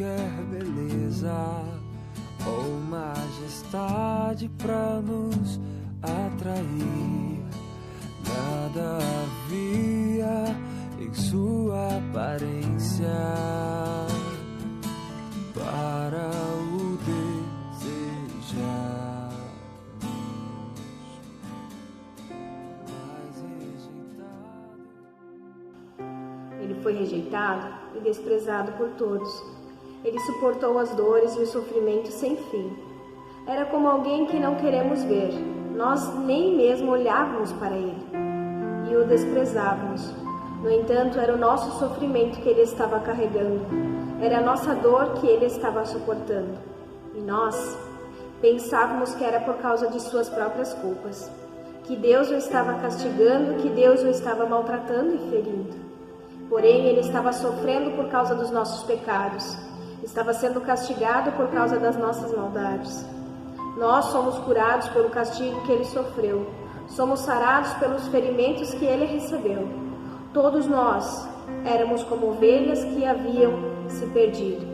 qualquer beleza ou majestade pra nos atrair. Nada havia em sua aparência para o desejar. Mas rejeitado. Ele foi rejeitado e desprezado por todos. Ele suportou as dores e o sofrimento sem fim. Era como alguém que não queremos ver. Nós nem mesmo olhávamos para ele e o desprezávamos. No entanto, era o nosso sofrimento que ele estava carregando. Era a nossa dor que ele estava suportando. E nós pensávamos que era por causa de suas próprias culpas, que Deus o estava castigando, que Deus o estava maltratando e ferindo. Porém, ele estava sofrendo por causa dos nossos pecados. Estava sendo castigado por causa das nossas maldades. Nós somos curados pelo castigo que ele sofreu. Somos sarados pelos ferimentos que ele recebeu. Todos nós éramos como ovelhas que haviam se perdido.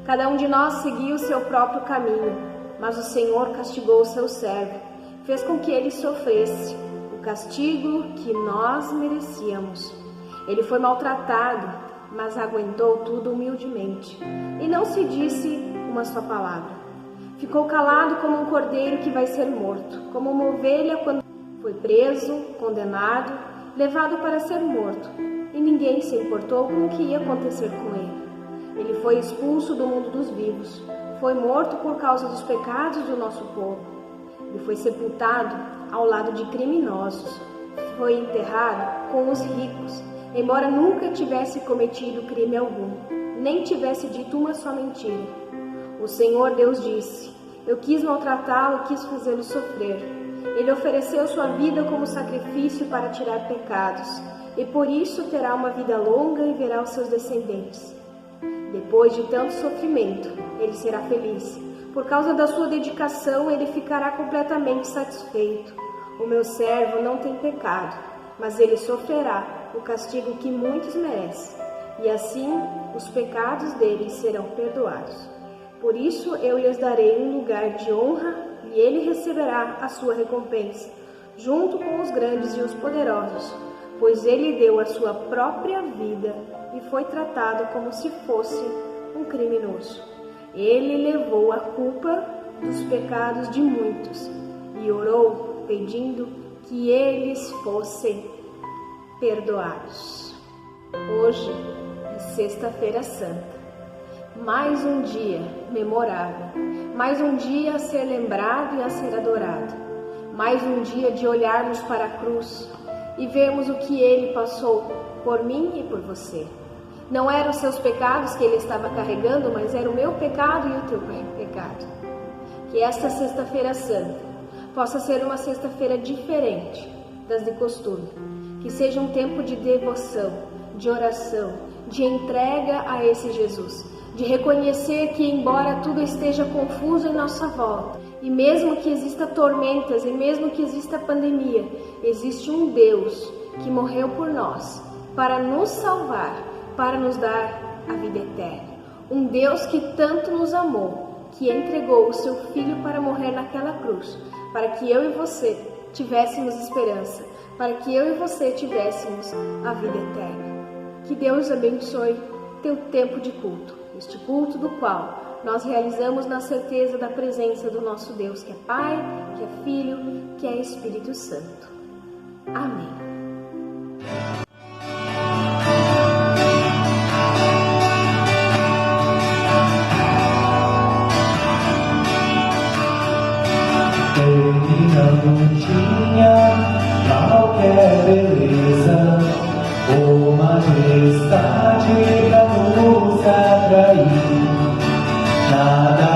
Cada um de nós seguiu o seu próprio caminho, mas o Senhor castigou o seu servo, fez com que ele sofresse o castigo que nós merecíamos. Ele foi maltratado, mas aguentou tudo humildemente, e não se disse uma só palavra. Ficou calado como um cordeiro que vai ser morto, como uma ovelha quando foi preso, condenado, levado para ser morto, e ninguém se importou com o que ia acontecer com ele. Ele foi expulso do mundo dos vivos, foi morto por causa dos pecados do nosso povo. Ele foi sepultado ao lado de criminosos, foi enterrado com os ricos, embora nunca tivesse cometido crime algum, nem tivesse dito uma só mentira. O Senhor Deus disse: eu quis maltratá-lo, quis fazê-lo sofrer. Ele ofereceu sua vida como sacrifício para tirar pecados, e por isso terá uma vida longa e verá os seus descendentes. Depois de tanto sofrimento, ele será feliz. Por causa da sua dedicação, ele ficará completamente satisfeito. O meu servo não tem pecado, mas ele sofrerá o castigo que muitos merecem, e assim os pecados deles serão perdoados. Por isso eu lhes darei um lugar de honra, e ele receberá a sua recompensa, junto com os grandes e os poderosos, pois ele deu a sua própria vida e foi tratado como se fosse um criminoso. Ele levou a culpa dos pecados de muitos e orou pedindo que eles fossem perdoados. Hoje é Sexta-feira Santa. Mais um dia memorável, mais um dia a ser lembrado e a ser adorado, mais um dia de olharmos para a cruz e vermos o que ele passou por mim e por você. Não eram os seus pecados que ele estava carregando, mas era o meu pecado e o teu pecado. Que esta Sexta-feira Santa possa ser uma sexta-feira diferente das de costume, que seja um tempo de devoção, de oração, de entrega a esse Jesus, de reconhecer que, embora tudo esteja confuso em nossa volta, e mesmo que exista tormentas, e mesmo que exista pandemia, existe um Deus que morreu por nós, para nos salvar, para nos dar a vida eterna. Um Deus que tanto nos amou, que entregou o seu Filho para morrer naquela cruz, para que eu e você tivéssemos esperança, para que eu e você tivéssemos a vida eterna. Que Deus abençoe teu tempo de culto, este culto do qual nós realizamos na certeza da presença do nosso Deus, que é Pai, que é Filho, que é Espírito Santo. Amém. Ele não tinha qualquer beleza ou majestade pra nos atrair. Nada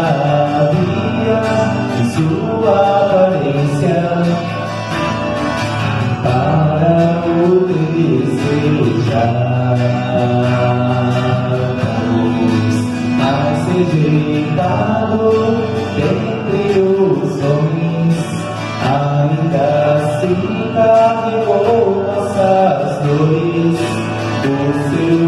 havia em sua aparência para o desejar. Mas rejeitado dentre os homens, ainda assim carregou nossas dores, o seu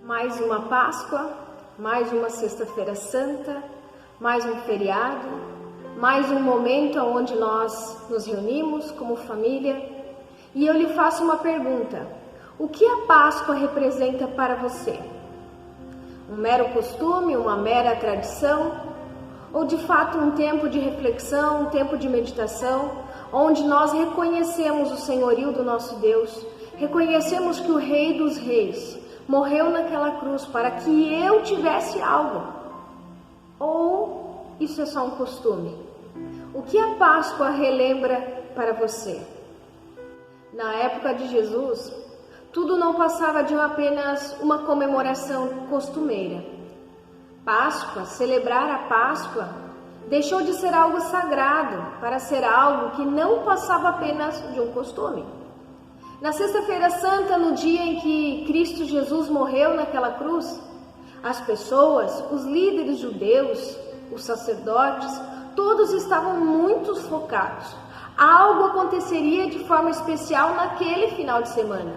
Mais uma Páscoa, mais uma Sexta-feira Santa, mais um feriado, mais um momento onde nós nos reunimos como família. E eu lhe faço uma pergunta: o que a Páscoa representa para você? Um mero costume, uma mera tradição? Ou de fato um tempo de reflexão, um tempo de meditação, onde nós reconhecemos o senhorio do nosso Deus, reconhecemos que o Rei dos Reis morreu naquela cruz para que eu tivesse algo? Ou isso é só um costume? O que a Páscoa relembra para você? Na época de Jesus, tudo não passava de apenas uma comemoração costumeira. Páscoa, celebrar a Páscoa, deixou de ser algo sagrado para ser algo que não passava apenas de um costume. Na Sexta-feira Santa, no dia em que Cristo Jesus morreu naquela cruz, as pessoas, os líderes judeus, os sacerdotes, todos estavam muito focados. Algo aconteceria de forma especial naquele final de semana.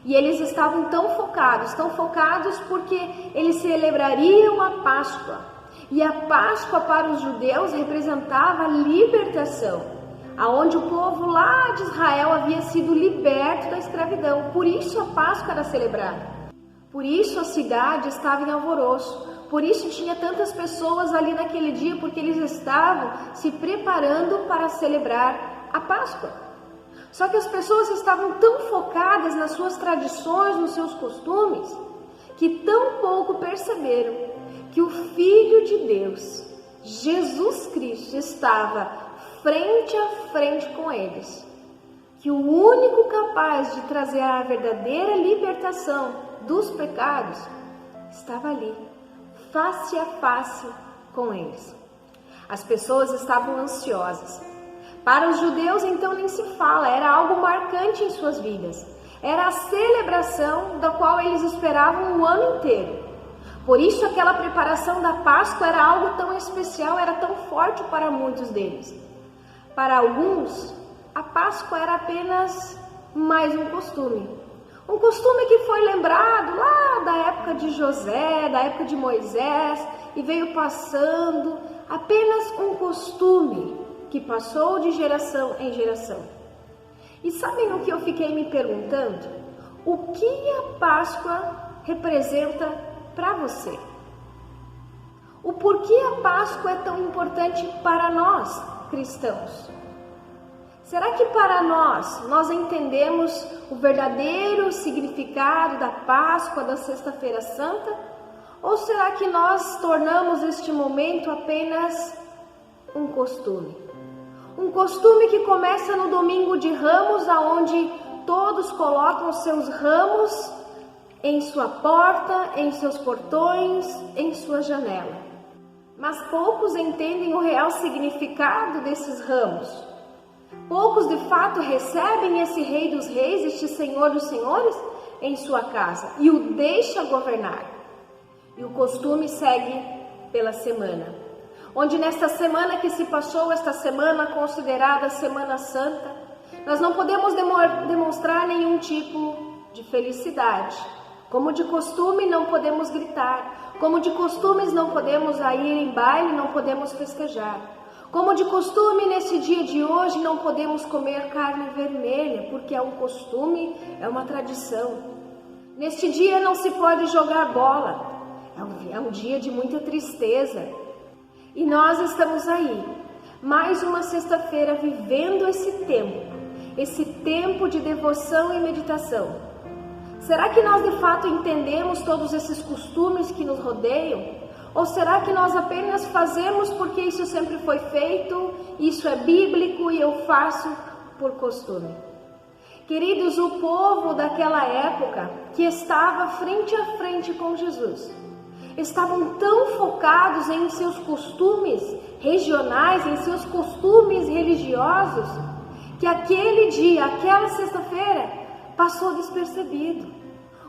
E eles estavam tão focados porque eles celebrariam a Páscoa. E a Páscoa para os judeus representava a libertação, aonde o povo lá de Israel havia sido liberto da escravidão. Por isso a Páscoa era celebrada. Por isso a cidade estava em alvoroço. Por isso tinha tantas pessoas ali naquele dia, porque eles estavam se preparando para celebrar a Páscoa. Só que as pessoas estavam tão focadas nas suas tradições, nos seus costumes, que tão pouco perceberam que o Filho de Deus, Jesus Cristo, estava frente a frente com eles. Que o único capaz de trazer a verdadeira libertação dos pecados estava ali, face a face com eles. As pessoas estavam ansiosas. Para os judeus, então, nem se fala, era algo marcante em suas vidas. Era a celebração da qual eles esperavam o ano inteiro. Por isso, aquela preparação da Páscoa era algo tão especial, era tão forte para muitos deles. Para alguns, a Páscoa era apenas mais um costume. Um costume que foi lembrado lá da época de José, da época de Moisés, e veio passando, apenas um costume que passou de geração em geração. E sabem o que eu fiquei me perguntando? O que a Páscoa representa para você? O porquê a Páscoa é tão importante para nós, cristãos? Será que para nós entendemos o verdadeiro significado da Páscoa, da Sexta-feira Santa? Ou será que nós tornamos este momento apenas um costume? Um costume que começa no domingo de Ramos, aonde todos colocam seus ramos em sua porta, em seus portões, em sua janela. Mas poucos entendem o real significado desses ramos. Poucos de fato recebem esse Rei dos Reis, este Senhor dos Senhores, em sua casa e o deixa governar. E o costume segue pela semana, onde nesta semana que se passou, esta semana considerada Semana Santa, nós não podemos demonstrar nenhum tipo de felicidade. Como de costume não podemos gritar, como de costumes não podemos ir em baile, não podemos festejar. Como de costume nesse dia de hoje não podemos comer carne vermelha, porque é um costume, é uma tradição. Neste dia não se pode jogar bola, é um dia de muita tristeza. E nós estamos aí, mais uma sexta-feira, vivendo esse tempo de devoção e meditação. Será que nós de fato entendemos todos esses costumes que nos rodeiam? Ou será que nós apenas fazemos porque isso sempre foi feito, isso é bíblico e eu faço por costume? Queridos, o povo daquela época que estava frente a frente com Jesus, estavam tão focados em seus costumes regionais, em seus costumes religiosos, que aquele dia, aquela sexta-feira, passou despercebido.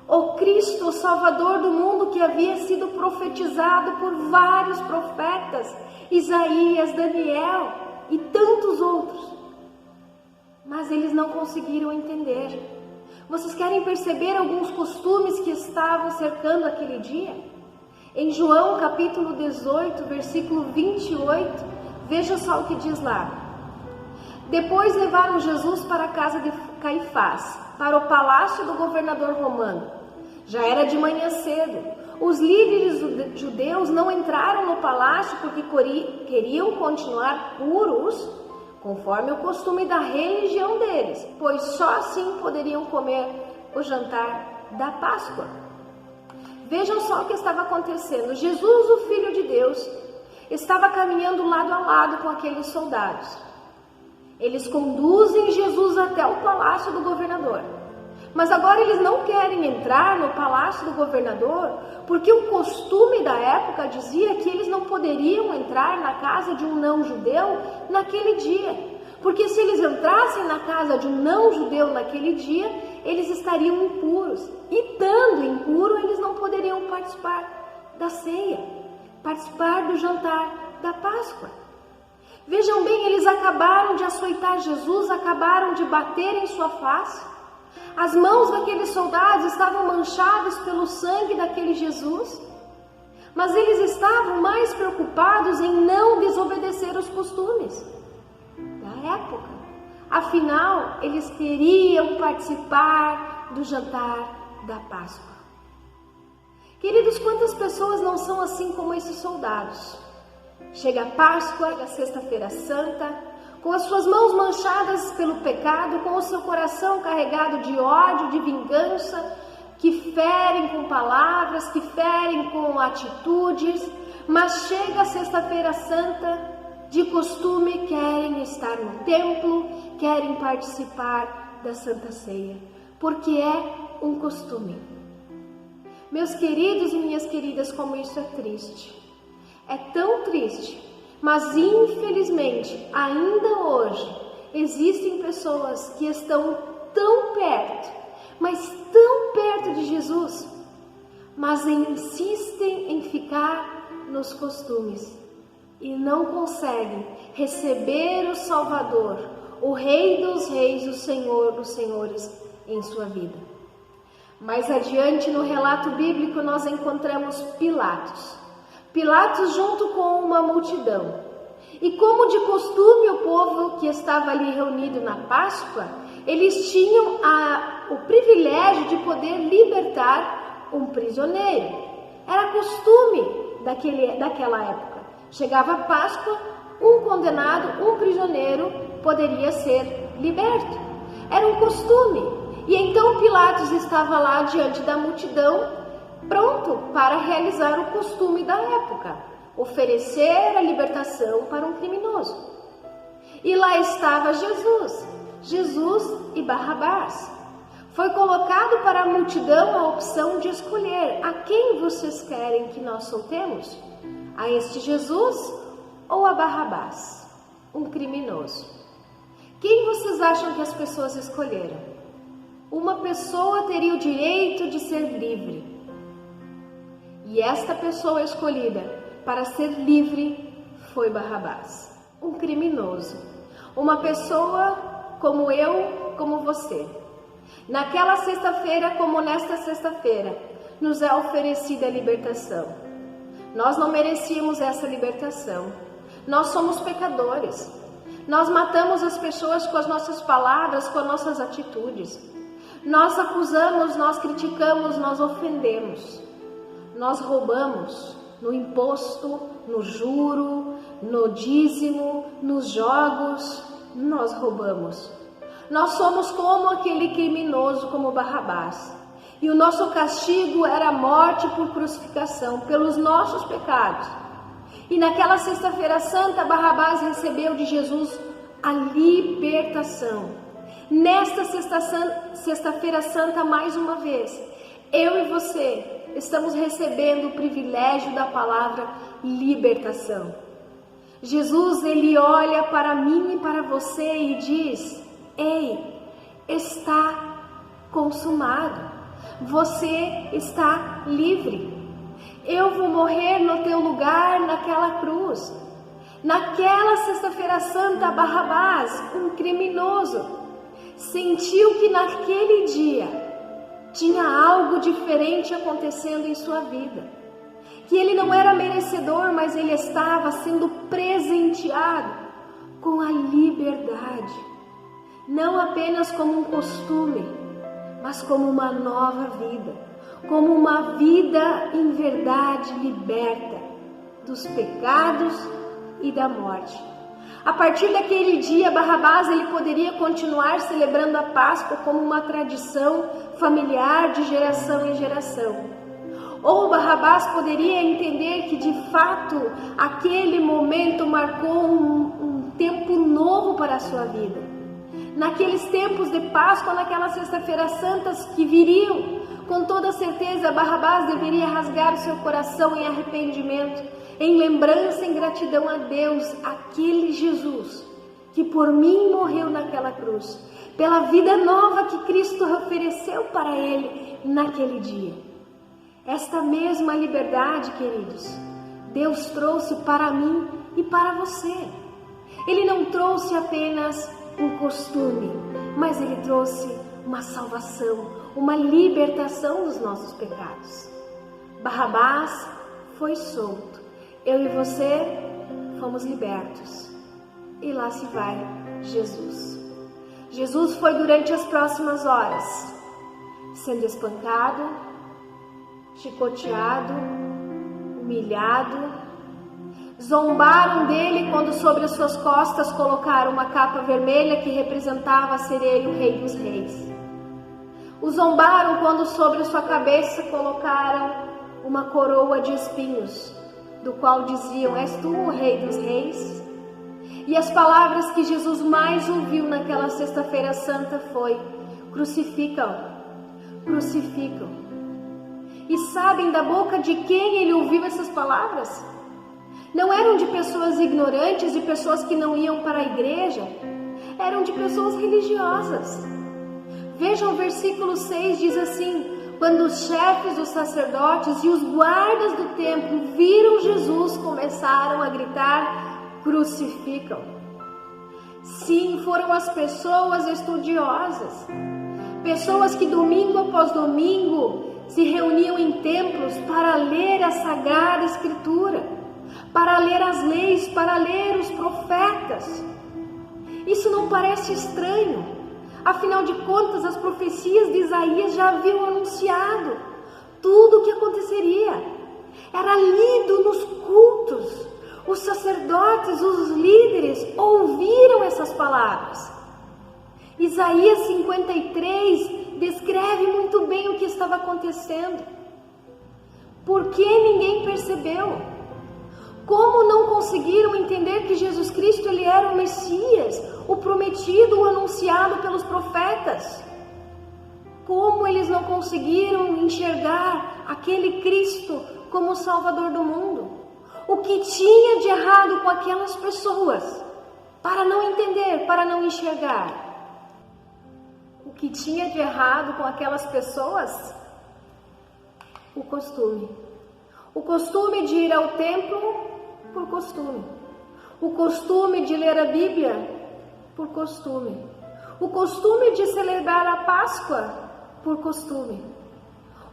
O Cristo, o Salvador do mundo, que havia sido profetizado por vários profetas, Isaías, Daniel e tantos outros. Mas eles não conseguiram entender. Vocês querem perceber alguns costumes que estavam cercando aquele dia? Em João capítulo 18, versículo 28, veja só o que diz lá. Depois levaram Jesus para a casa de Caifás, para o palácio do governador romano. Já era de manhã cedo. Os líderes judeus não entraram no palácio porque queriam continuar puros, conforme o costume da religião deles, pois só assim poderiam comer o jantar da Páscoa. Vejam só o que estava acontecendo. Jesus, o Filho de Deus, estava caminhando lado a lado com aqueles soldados. Eles conduzem Jesus até o palácio do governador. Mas agora eles não querem entrar no palácio do governador, porque o costume da época dizia que eles não poderiam entrar na casa de um não-judeu naquele dia. Porque se eles entrassem na casa de um não-judeu naquele dia, eles estariam impuros. E estando impuro, eles não poderiam participar da ceia, participar do jantar da Páscoa. Vejam bem, eles acabaram de açoitar Jesus, acabaram de bater em sua face. As mãos daqueles soldados estavam manchadas pelo sangue daquele Jesus, mas eles estavam mais preocupados em não desobedecer os costumes da época. Afinal, eles queriam participar do jantar da Páscoa. Queridos, quantas pessoas não são assim como esses soldados? Chega a Páscoa, a Sexta-feira Santa, com as suas mãos manchadas pelo pecado, com o seu coração carregado de ódio, de vingança, que ferem com palavras, que ferem com atitudes, mas chega a Sexta-feira Santa, de costume querem estar no templo, querem participar da Santa Ceia, porque é um costume. Meus queridos e minhas queridas, como isso é triste. É tão triste. Mas infelizmente, ainda hoje, existem pessoas que estão tão perto, mas tão perto de Jesus, mas insistem em ficar nos costumes e não conseguem receber o Salvador, o Rei dos Reis, o Senhor dos Senhores em sua vida. Mais adiante no relato bíblico nós encontramos Pilatos junto com uma multidão. E como de costume o povo que estava ali reunido na Páscoa, eles tinham o privilégio de poder libertar um prisioneiro. Era costume daquela época. Chegava a Páscoa, um condenado, um prisioneiro poderia ser liberto. Era um costume. E então Pilatos estava lá diante da multidão, pronto para realizar o costume da época, oferecer a libertação para um criminoso. E lá estava Jesus e Barrabás. Foi colocado para a multidão a opção de escolher: a quem vocês querem que nós soltemos? A este Jesus ou a Barrabás, um criminoso? Quem vocês acham que as pessoas escolheram? uma pessoa teria o direito de ser livre. E esta pessoa escolhida para ser livre foi Barrabás, um criminoso, uma pessoa como eu, como você. Naquela sexta-feira, como nesta sexta-feira, nos é oferecida a libertação. Nós não merecíamos essa libertação. Nós somos pecadores. Nós matamos as pessoas com as nossas palavras, com as nossas atitudes. Nós acusamos, nós criticamos, nós ofendemos. Nós roubamos no imposto, no juro, no dízimo, nos jogos. Nós roubamos. Nós somos como aquele criminoso, como Barrabás. E o nosso castigo era a morte por crucificação, pelos nossos pecados. E naquela sexta-feira santa, Barrabás recebeu de Jesus a libertação. Nesta sexta-feira santa, mais uma vez, eu e você estamos recebendo o privilégio da palavra libertação. Jesus, ele olha para mim e para você e diz: ei, está consumado. Você está livre. Eu vou morrer no teu lugar naquela cruz. Naquela sexta-feira santa, Barrabás, um criminoso, sentiu que naquele dia tinha algo diferente acontecendo em sua vida. Que ele não era merecedor, mas ele estava sendo presenteado com a liberdade. Não apenas como um costume, mas como uma nova vida, como uma vida em verdade liberta dos pecados e da morte. A partir daquele dia, Barrabás ele poderia continuar celebrando a Páscoa como uma tradição familiar de geração em geração. Ou Barrabás poderia entender que de fato aquele momento marcou um tempo novo para a sua vida. Naqueles tempos de Páscoa, naquelas sexta-feiras santas que viriam, com toda certeza Barrabás deveria rasgar o seu coração em arrependimento, em lembrança, em gratidão a Deus, aquele Jesus que por mim morreu naquela cruz, pela vida nova que Cristo ofereceu para ele naquele dia. Esta mesma liberdade, queridos, Deus trouxe para mim e para você. Ele não trouxe apenas um costume, mas ele trouxe uma salvação, uma libertação dos nossos pecados. Barrabás foi solto. Eu e você fomos libertos. E lá se vai Jesus. Jesus foi durante as próximas horas sendo espancado, chicoteado, humilhado. Zombaram dele quando sobre as suas costas colocaram uma capa vermelha que representava ser ele o Rei dos Reis. O zombaram quando sobre a sua cabeça colocaram uma coroa de espinhos, do qual diziam: és tu o Rei dos Reis? E as palavras que Jesus mais ouviu naquela sexta-feira santa foi: crucificam, crucificam. E sabem da boca de quem ele ouviu essas palavras? Não eram de pessoas ignorantes, de pessoas que não iam para a igreja, eram de pessoas religiosas. Vejam o versículo 6, diz assim: quando os chefes dos sacerdotes e os guardas do templo viram Jesus, começaram a gritar: crucificam. Sim, foram as pessoas estudiosas, pessoas que domingo após domingo se reuniam em templos para ler a Sagrada Escritura, para ler as leis, para ler os profetas. Isso não parece estranho. Afinal de contas, as profecias de Isaías já haviam anunciado tudo o que aconteceria. Era lido nos cultos. Os sacerdotes, os líderes ouviram essas palavras. Isaías 53 descreve muito bem o que estava acontecendo. Por que ninguém percebeu? Como não conseguiram entender que Jesus Cristo ele era o Messias, o prometido, o anunciado pelos profetas? Como eles não conseguiram enxergar aquele Cristo como o Salvador do mundo? O que tinha de errado com aquelas pessoas para não entender, para não enxergar? O que tinha de errado com aquelas pessoas? O costume. O costume de ir ao templo por costume. O costume de ler a Bíblia por costume. O costume de celebrar a Páscoa por costume.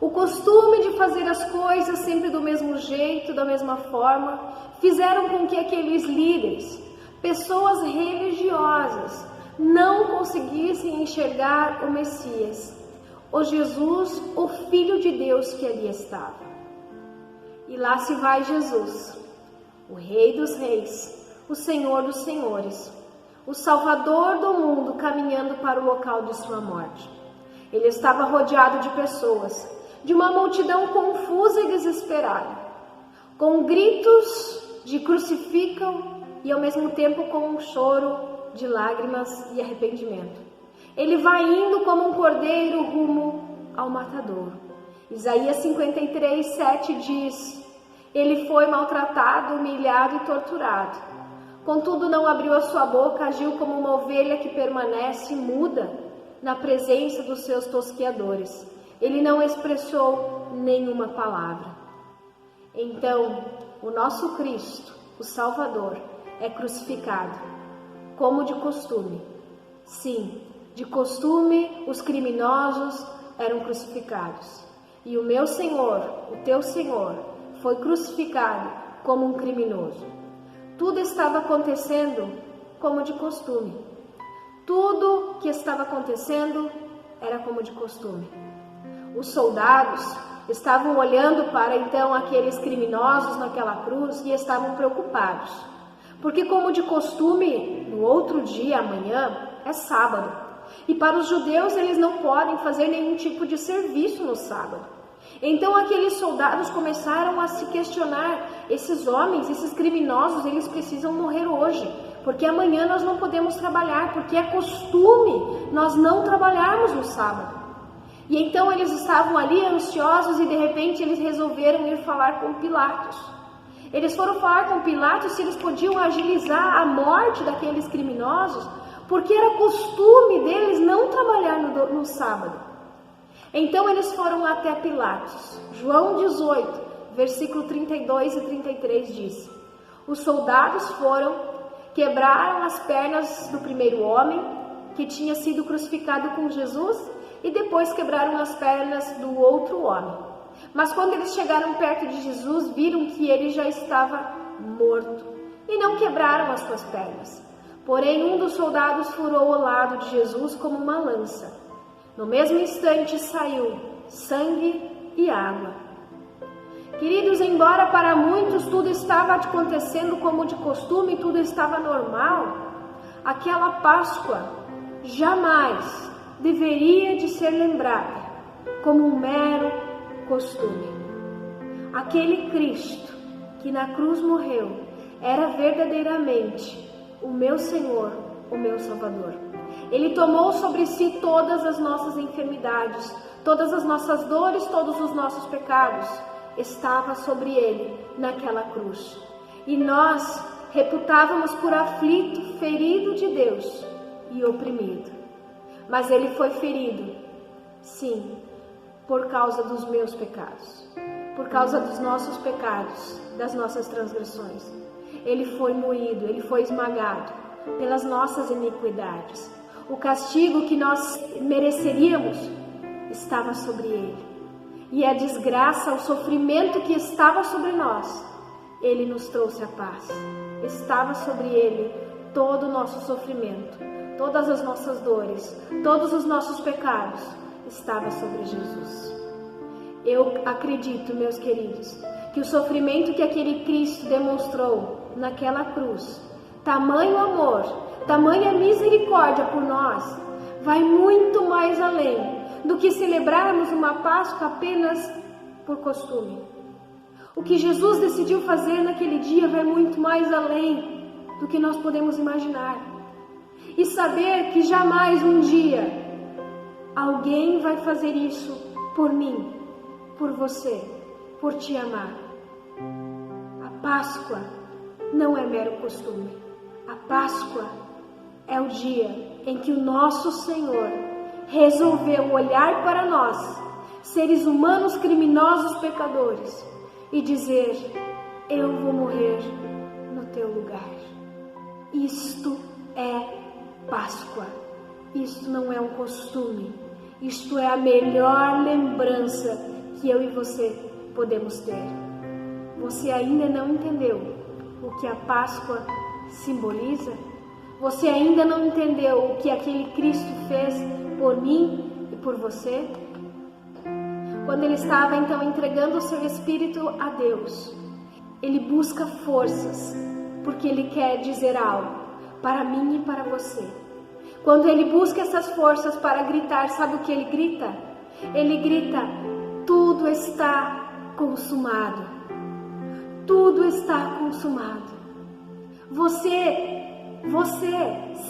O costume de fazer as coisas sempre do mesmo jeito, da mesma forma, fizeram com que aqueles líderes, pessoas religiosas, não conseguissem enxergar o Messias, o Jesus, o Filho de Deus que ali estava. E lá se vai Jesus, o Rei dos Reis, o Senhor dos Senhores, o Salvador do mundo, caminhando para o local de sua morte. Ele estava rodeado de pessoas, de uma multidão confusa e desesperada, com gritos de crucificam e ao mesmo tempo com um choro de lágrimas e arrependimento. Ele vai indo como um cordeiro rumo ao matadouro. Isaías 53:7 diz: ele foi maltratado, humilhado e torturado. Contudo, não abriu a sua boca, agiu como uma ovelha que permanece muda na presença dos seus tosqueadores. Ele não expressou nenhuma palavra. Então, o nosso Cristo, o Salvador, é crucificado, como de costume. Sim, de costume os criminosos eram crucificados. E o meu Senhor, o teu Senhor, foi crucificado como um criminoso. Tudo estava acontecendo como de costume. Tudo que estava acontecendo era como de costume. Os soldados estavam olhando para então aqueles criminosos naquela cruz e estavam preocupados. Porque como de costume, no outro dia, amanhã, é sábado. E para os judeus eles não podem fazer nenhum tipo de serviço no sábado. Então aqueles soldados começaram a se questionar: esses homens, esses criminosos, eles precisam morrer hoje, porque amanhã nós não podemos trabalhar, porque é costume nós não trabalharmos no sábado. E então eles estavam ali ansiosos e de repente eles resolveram ir falar com Pilatos. Eles foram falar com Pilatos se eles podiam agilizar a morte daqueles criminosos, porque era costume deles não trabalhar no sábado. Então eles foram até Pilatos. João 18, versículo 32 e 33 diz: os soldados foram, quebraram as pernas do primeiro homem que tinha sido crucificado com Jesus e depois quebraram as pernas do outro homem. Mas quando eles chegaram perto de Jesus, viram que ele já estava morto e não quebraram as suas pernas. Porém, um dos soldados furou o lado de Jesus como uma lança. No mesmo instante saiu sangue e água. Queridos, embora para muitos tudo estava acontecendo como de costume, tudo estava normal, aquela Páscoa jamais deveria de ser lembrada como um mero costume. Aquele Cristo que na cruz morreu era verdadeiramente o meu Senhor, o meu Salvador. Ele tomou sobre si todas as nossas enfermidades, todas as nossas dores, todos os nossos pecados. Estava sobre ele naquela cruz. E nós reputávamos por aflito, ferido de Deus e oprimido. Mas ele foi ferido, sim, por causa dos meus pecados, por causa dos nossos pecados, das nossas transgressões. Ele foi moído, ele foi esmagado pelas nossas iniquidades. O castigo que nós mereceríamos estava sobre ele. E a desgraça, o sofrimento que estava sobre nós, ele nos trouxe a paz. Estava sobre ele todo o nosso sofrimento, todas as nossas dores, todos os nossos pecados, estava sobre Jesus. Eu acredito, meus queridos, que o sofrimento que aquele Cristo demonstrou naquela cruz, tamanho amor, tamanha misericórdia por nós, vai muito mais além do que celebrarmos uma Páscoa apenas por costume. O que Jesus decidiu fazer naquele dia vai muito mais além do que nós podemos imaginar. E saber que jamais um dia alguém vai fazer isso por mim, por você, por te amar. A Páscoa não é mero costume. A Páscoa é o dia em que o nosso Senhor resolveu olhar para nós, seres humanos criminosos pecadores, e dizer: eu vou morrer no teu lugar. Isto é Páscoa. Isto não é um costume. Isto é a melhor lembrança que eu e você podemos ter. Você ainda não entendeu o que a Páscoa simboliza? Você ainda não entendeu o que aquele Cristo fez por mim e por você? Quando ele estava então entregando o seu espírito a Deus, ele busca forças, porque ele quer dizer algo para mim e para você. Quando ele busca essas forças para gritar, sabe o que ele grita? Ele grita: tudo está consumado. Tudo está consumado. Você,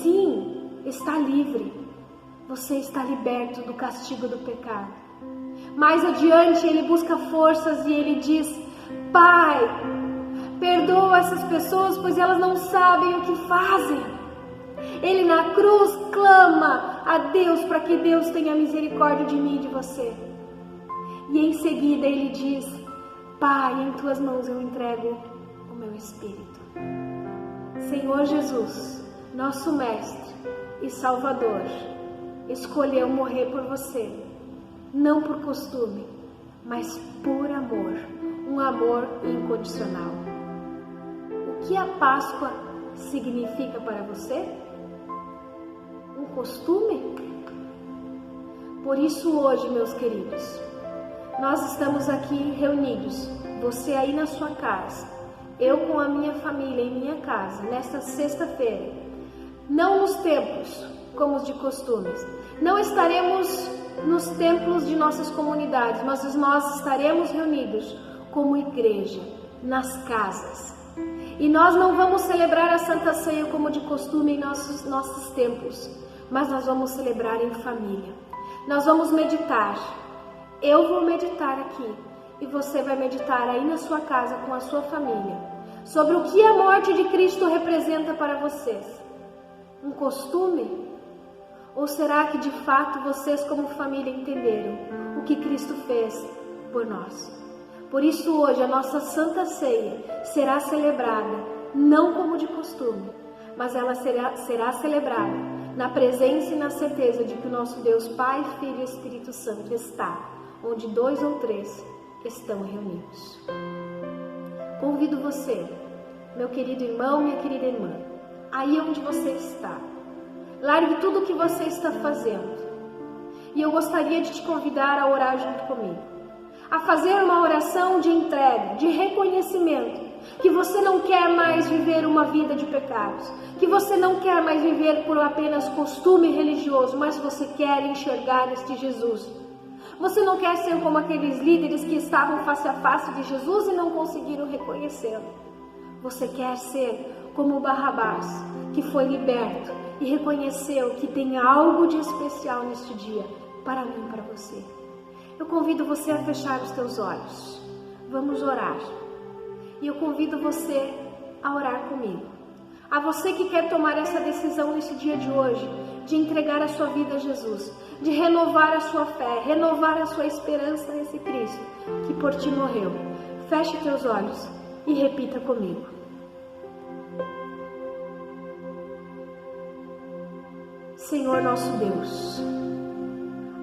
sim, está livre. Você está liberto do castigo do pecado. Mais adiante ele busca forças e ele diz: Pai, perdoa essas pessoas, pois elas não sabem o que fazem. Ele na cruz clama a Deus para que Deus tenha misericórdia de mim e de você. E em seguida ele diz: Pai, em tuas mãos eu entrego o meu espírito. Senhor Jesus, nosso Mestre e Salvador, escolheu morrer por você, não por costume, mas por amor, um amor incondicional. O que a Páscoa significa para você? Um costume? Por isso hoje, meus queridos, nós estamos aqui reunidos, você aí na sua casa, eu com a minha família em minha casa, nesta sexta-feira, não nos templos como os de costumes, não estaremos nos templos de nossas comunidades, mas nós estaremos reunidos como igreja, nas casas. E nós não vamos celebrar a Santa Ceia como de costume em nossos templos, mas nós vamos celebrar em família. Nós vamos meditar. Eu vou meditar aqui e você vai meditar aí na sua casa com a sua família sobre o que a morte de Cristo representa para vocês. Um costume? Ou será que de fato vocês como família entenderam o que Cristo fez por nós? Por isso hoje a nossa Santa Ceia será celebrada não como de costume, mas ela será celebrada na presença e na certeza de que o nosso Deus Pai, Filho e Espírito Santo está onde 2 ou 3 estão reunidos. Convido você, meu querido irmão, minha querida irmã, aí onde você está, largue tudo o que você está fazendo e eu gostaria de te convidar a orar junto comigo, a fazer uma oração de entrega, de reconhecimento, que você não quer mais viver uma vida de pecados, que você não quer mais viver por apenas costume religioso, mas você quer enxergar este Jesus. Você não quer ser como aqueles líderes que estavam face a face de Jesus e não conseguiram reconhecê-lo. Você quer ser como Barrabás, que foi liberto e reconheceu que tem algo de especial neste dia para mim e para você. Eu convido você a fechar os teus olhos. Vamos orar. E eu convido você a orar comigo. A você que quer tomar essa decisão nesse dia de hoje, de entregar a sua vida a Jesus, de renovar a sua fé, renovar a sua esperança nesse Cristo que por ti morreu. Feche teus olhos e repita comigo. Senhor nosso Deus,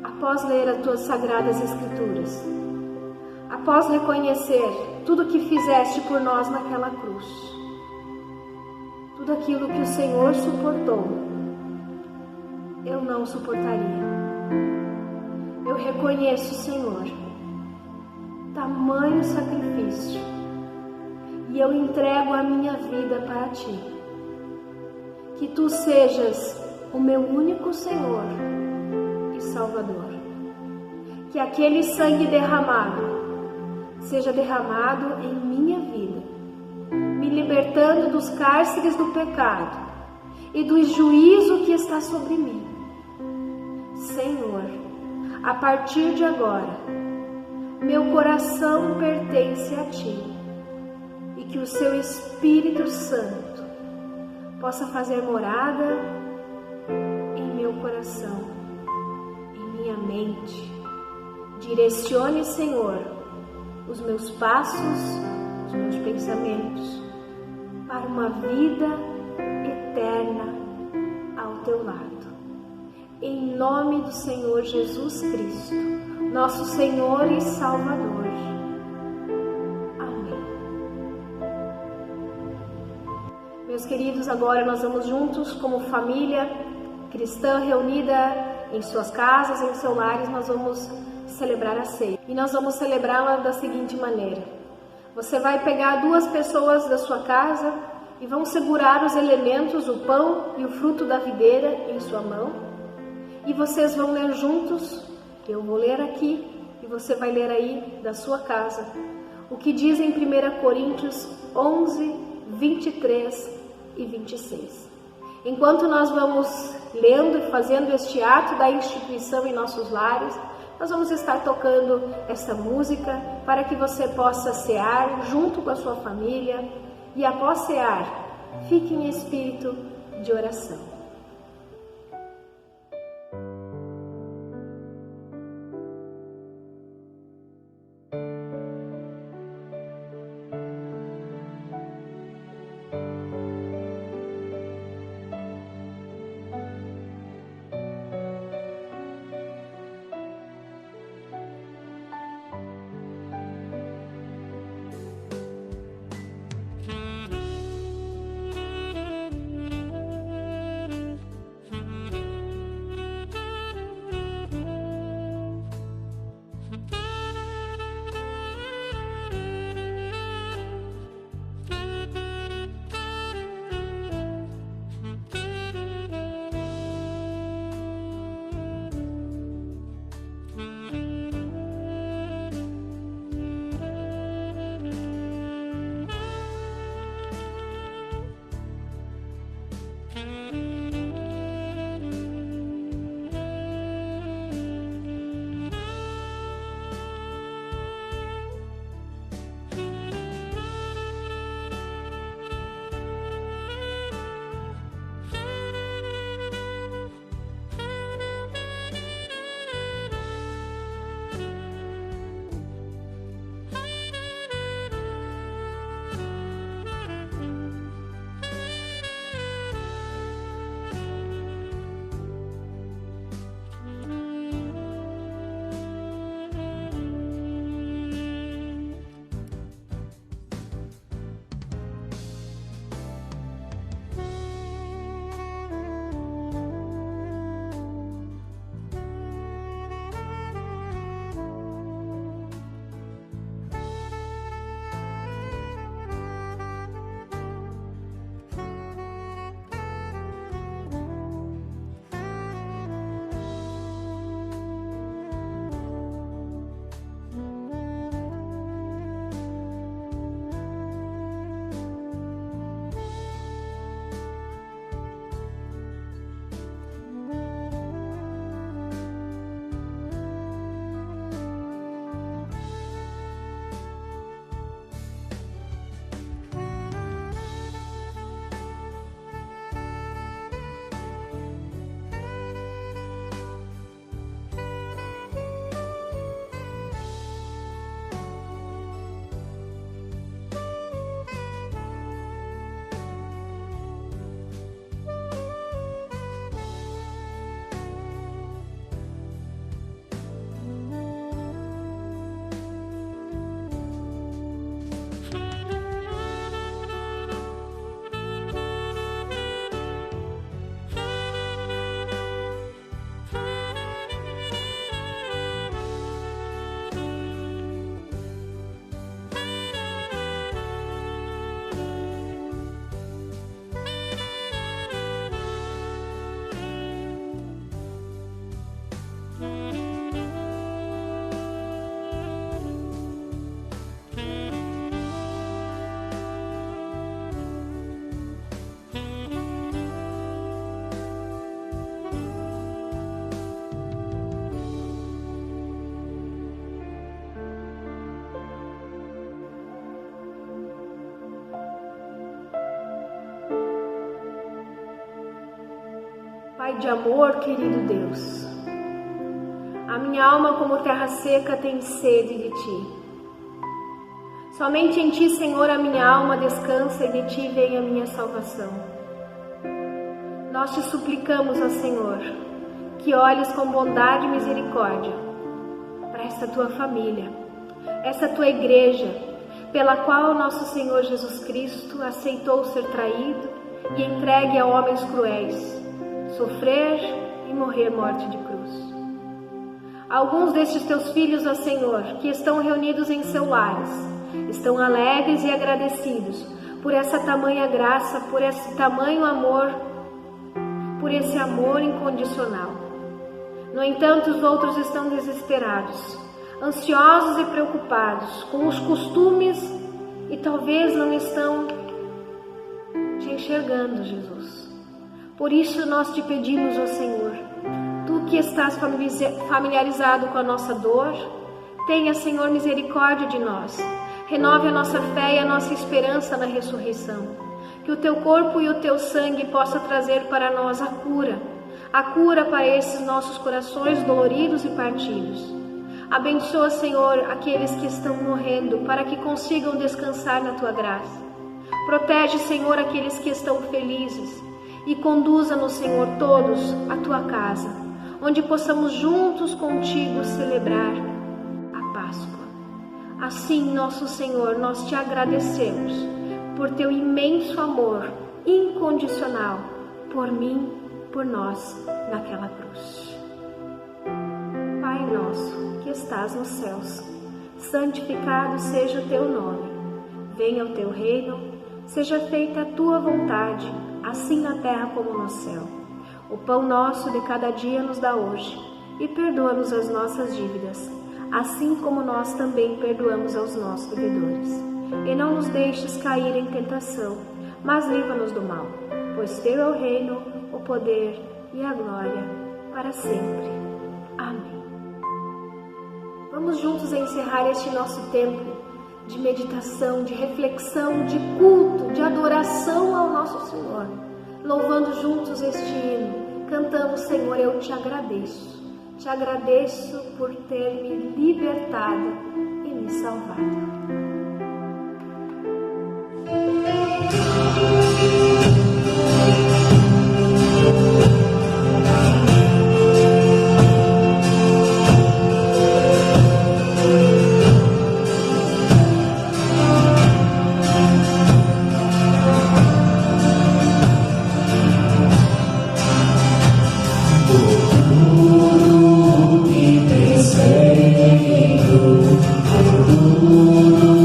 após ler as tuas sagradas escrituras, após reconhecer tudo o que fizeste por nós naquela cruz, tudo aquilo que o Senhor suportou, eu não suportaria. Eu reconheço, Senhor, tamanho sacrifício e eu entrego a minha vida para Ti. Que Tu sejas o meu único Senhor e Salvador. Que aquele sangue derramado seja derramado em minha vida, me libertando dos cárceres do pecado e do juízo que está sobre mim. Senhor, a partir de agora, meu coração pertence a Ti e que o Seu Espírito Santo possa fazer morada em meu coração. minha mente. Direcione, Senhor, os meus passos, os meus pensamentos para uma vida eterna ao teu lado. Em nome do Senhor Jesus Cristo, nosso Senhor e Salvador. Amém. Meus queridos, agora nós vamos juntos, como família cristã reunida em suas casas, em seus lares, nós vamos celebrar a ceia. E nós vamos celebrá-la da seguinte maneira. Você vai pegar 2 pessoas da sua casa e vão segurar os elementos, o pão e o fruto da videira em sua mão. E vocês vão ler juntos, eu vou ler aqui e você vai ler aí da sua casa. O que diz em 1 Coríntios 11, 23 e 26. Enquanto nós vamos lendo e fazendo este ato da instituição em nossos lares, nós vamos estar tocando essa música para que você possa cear junto com a sua família e após cear, fique em espírito de oração. Pai de amor, querido Deus, minha alma, como terra seca, tem sede de ti. Somente em ti, Senhor, a minha alma descansa, e de ti vem a minha salvação. Nós te suplicamos, ó Senhor, que olhes com bondade e misericórdia para esta tua família, essa tua igreja, pela qual nosso Senhor Jesus Cristo aceitou ser traído e entregue a homens cruéis, sofrer e morrer morte de cruz. Alguns destes teus filhos, ó Senhor, que estão reunidos em seus lares, estão alegres e agradecidos por essa tamanha graça, por esse tamanho amor, por esse amor incondicional. No entanto, os outros estão desesperados, ansiosos e preocupados com os costumes e talvez não estão te enxergando, Jesus. Por isso nós te pedimos, ó Senhor, tu que estás familiarizado com a nossa dor, tenha, Senhor, misericórdia de nós. Renove a nossa fé e a nossa esperança na ressurreição. Que o teu corpo e o teu sangue possa trazer para nós a cura para esses nossos corações doloridos e partidos. Abençoa, Senhor, aqueles que estão morrendo, para que consigam descansar na tua graça. Protege, Senhor, aqueles que estão felizes e conduza-nos, Senhor, todos à tua casa, onde possamos juntos contigo celebrar a Páscoa. Assim, nosso Senhor, nós te agradecemos por teu imenso amor incondicional por mim, por nós, naquela cruz. Pai nosso, que estás nos céus, santificado seja o teu nome. Venha o teu reino, seja feita a tua vontade, assim na terra como no céu. O pão nosso de cada dia nos dá hoje, e perdoa-nos as nossas dívidas, assim como nós também perdoamos aos nossos devedores. E não nos deixes cair em tentação, mas livra-nos do mal, pois teu é o reino, o poder e a glória para sempre. Amém. Vamos juntos encerrar este nosso tempo de meditação, de reflexão, de culto, de adoração ao nosso Senhor, louvando juntos este hino. Cantamos: Senhor, eu te agradeço por ter me libertado e me salvado. Tudo que tens feito, tudo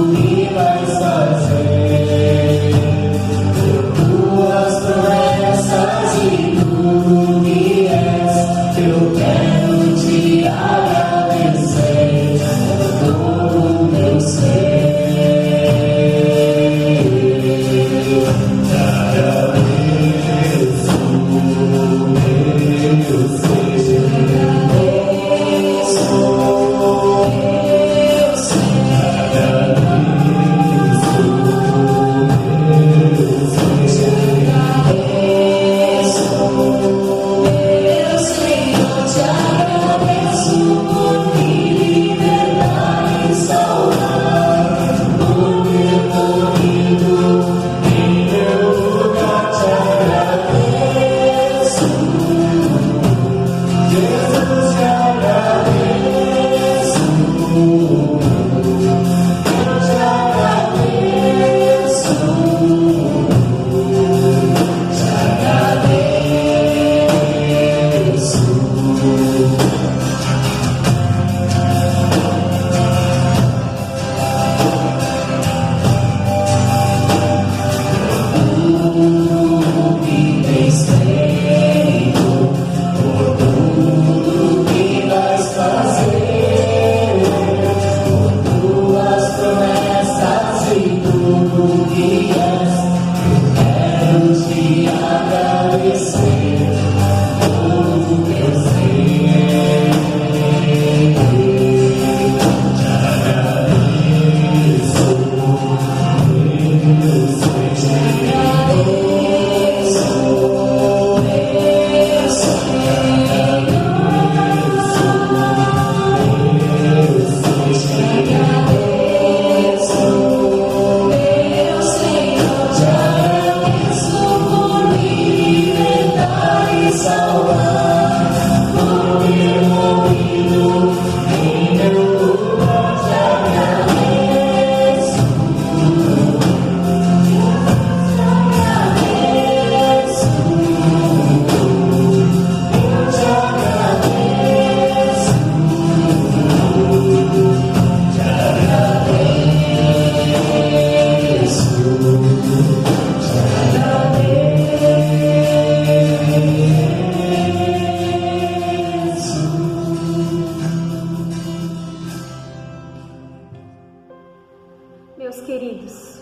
Meus queridos,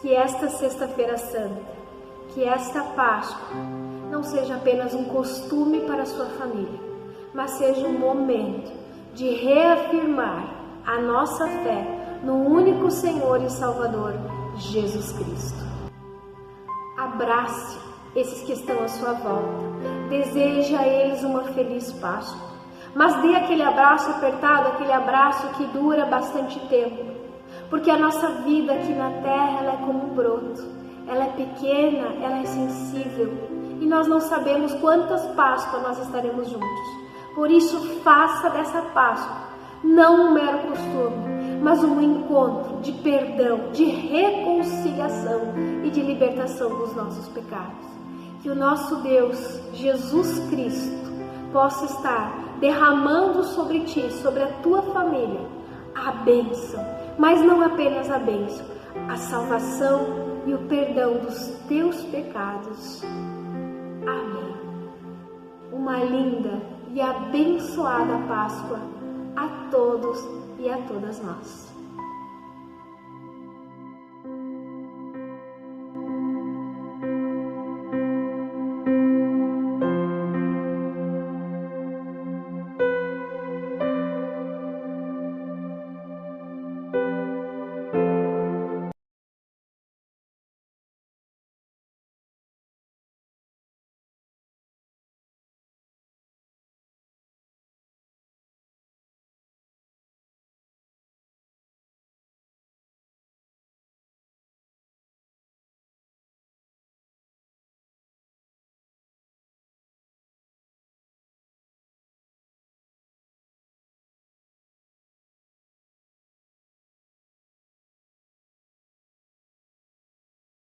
que esta Sexta-feira Santa, que esta Páscoa não seja apenas um costume para a sua família, mas seja um momento de reafirmar a nossa fé no único Senhor e Salvador, Jesus Cristo. Abrace esses que estão à sua volta, deseje a eles uma feliz Páscoa, mas dê aquele abraço apertado, aquele abraço que dura bastante tempo, porque a nossa vida aqui na terra ela é como um broto, ela é pequena, ela é sensível e nós não sabemos quantas Páscoas nós estaremos juntos. Por isso, faça dessa Páscoa não um mero costume, mas um encontro de perdão, de reconciliação e de libertação dos nossos pecados. Que o nosso Deus, Jesus Cristo, possa estar derramando sobre ti, sobre a tua família, a bênção, mas não apenas a bênção, a salvação e o perdão dos teus pecados. Amém. Uma linda e abençoada Páscoa a todos e a todas nós.